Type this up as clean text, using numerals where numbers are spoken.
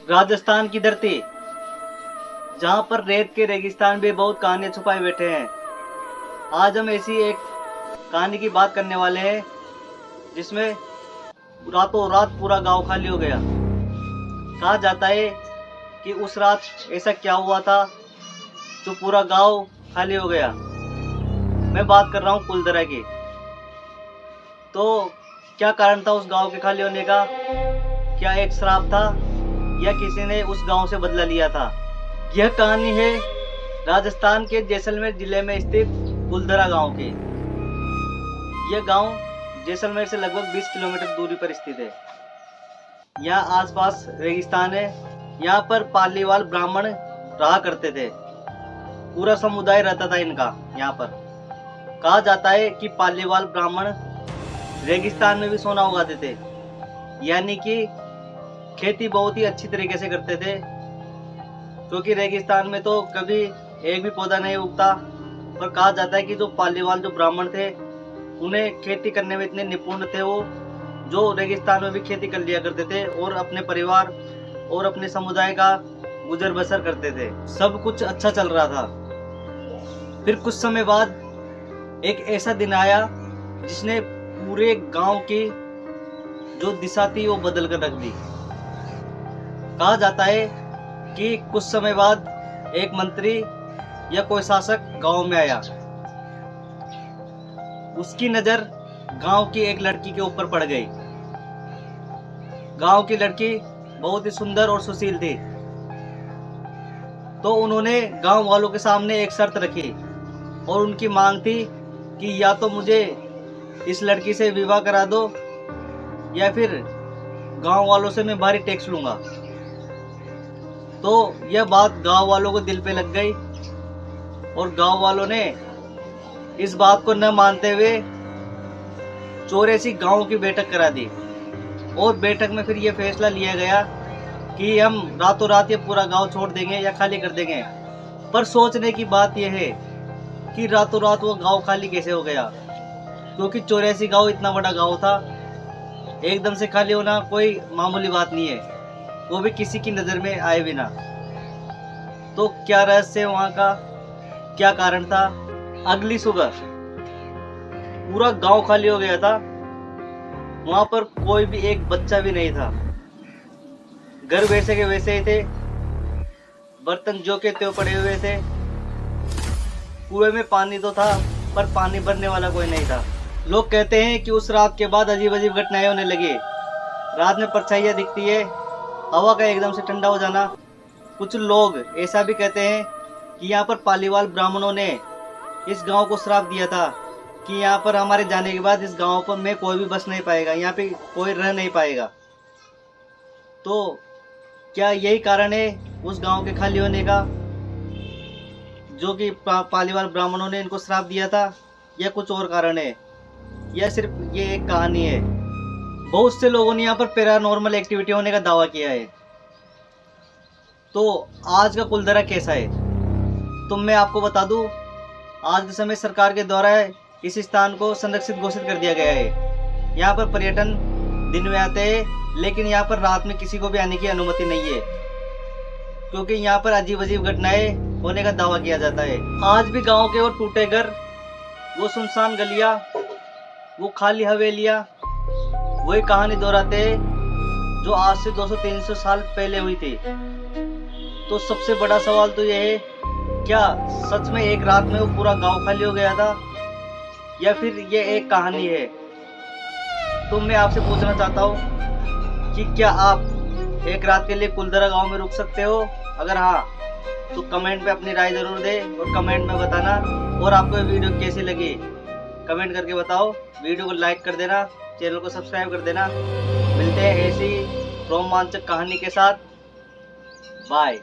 राजस्थान की धरती, जहाँ पर रेत के रेगिस्तान भी बहुत कहानियां छुपाए बैठे हैं। आज हम ऐसी एक कहानी की बात करने वाले हैं जिसमें रातों रात पूरा गांव खाली हो गया। कहा जाता है कि उस रात ऐसा क्या हुआ था जो पूरा गांव खाली हो गया। मैं बात कर रहा हूँ कुलधरा की। तो क्या कारण था उस गांव के खाली होने का? क्या एक श्राप था या किसी ने उस गांव से बदला लिया था? यह कहानी है राजस्थान के जैसलमेर जिले में स्थित कुलधरा गांव की। यह गांव जैसलमेर से लगभग 20 किलोमीटर दूरी पर स्थित है। यहाँ आसपास रेगिस्तान है। यहाँ पर पालीवाल ब्राह्मण रहा करते थे। पूरा समुदाय रहता था इनका यहाँ पर। कहा जाता है कि पालीवाल ब्राह्मण रेगिस्तान में भी सोना उगाते थे, यानी कि खेती बहुत ही अच्छी तरीके से करते थे, क्योंकि रेगिस्तान में तो कभी एक भी पौधा नहीं उगता। पर कहा जाता है कि जो पालीवाल जो ब्राह्मण थे उन्हें खेती करने में इतने निपुण थे वो, जो रेगिस्तान में भी खेती कर लिया करते थे और अपने परिवार और अपने समुदाय का गुजर बसर करते थे। सब कुछ अच्छा चल रहा था। फिर कुछ समय बाद एक ऐसा दिन आया जिसने पूरे गांव की जो दिशा थी वो बदल कर रख दी। कहा जाता है कि कुछ समय बाद एक मंत्री या कोई शासक गांव में आया। उसकी नजर गांव की एक लड़की के ऊपर पड़ गई। गांव की लड़की बहुत ही सुंदर और सुशील थी। तो उन्होंने गांव वालों के सामने एक शर्त रखी और उनकी मांग थी कि या तो मुझे इस लड़की से विवाह करा दो या फिर गांव वालों से मैं भारी टैक्स लूंगा। तो यह बात गांव वालों को दिल पे लग गई और गांव वालों ने इस बात को न मानते हुए चौरासी गांव की बैठक करा दी। और बैठक में फिर यह फैसला लिया गया कि हम रातों रात ये पूरा गांव छोड़ देंगे या खाली कर देंगे। पर सोचने की बात यह है कि रातों रात वो गांव खाली कैसे हो गया, क्योंकि 84 गांव इतना बड़ा गांव था। एकदम से खाली होना कोई मामूली बात नहीं है, वो भी किसी की नजर में आए बिना। तो क्या रहस्य वहां का, क्या कारण था? अगली सुबह पूरा गांव खाली हो गया था। वहां पर कोई भी एक बच्चा भी नहीं था। घर वैसे के वैसे ही थे, बर्तन जो के त्यों पड़े हुए थे। कुएं में पानी तो था पर पानी भरने वाला कोई नहीं था। लोग कहते हैं कि उस रात के बाद अजीब अजीब घटनाएं होने लगी। रात में परछाइयां दिखती है, हवा का एकदम से ठंडा हो जाना। कुछ लोग ऐसा भी कहते हैं कि यहाँ पर पालीवाल ब्राह्मणों ने इस गांव को श्राप दिया था कि यहाँ पर हमारे जाने के बाद इस गांव पर में कोई भी बस नहीं पाएगा, यहाँ पे कोई रह नहीं पाएगा। तो क्या यही कारण है उस गांव के खाली होने का, जो कि पालीवाल ब्राह्मणों ने इनको श्राप दिया था, या कुछ और कारण है, या सिर्फ ये एक कहानी है? बहुत से लोगों ने यहाँ पर पैरानॉर्मल एक्टिविटी होने का दावा किया है। तो आज का कुलधरा कैसा है तो मैं आपको बता दूं, आज के समय सरकार के द्वारा इस स्थान को संरक्षित घोषित कर दिया गया है। यहाँ पर पर्यटन दिन में आते हैं, लेकिन यहाँ पर रात में किसी को भी आने की अनुमति नहीं है, क्योंकि यहाँ पर अजीब अजीब घटनाएं होने का दावा किया जाता है। आज भी गांव के और टूटे घर, वो सुनसान गलियां, वो खाली हवेलियां वही कहानी दोहराते हैं जो आज से 200-300 साल पहले हुई थी। तो सबसे बड़ा सवाल तो यह है, क्या सच में एक रात में वो पूरा गांव खाली हो गया था, या फिर ये एक कहानी है? तो मैं आपसे पूछना चाहता हूँ कि क्या आप एक रात के लिए कुलधरा गांव में रुक सकते हो? अगर हाँ तो कमेंट में अपनी राय जरूर दें और कमेंट में बताना। और आपको ये वीडियो कैसी लगी कमेंट करके बताओ। वीडियो को लाइक कर देना, चैनल को सब्सक्राइब कर देना। मिलते हैं ऐसी रोमांचक कहानी के साथ। बाय।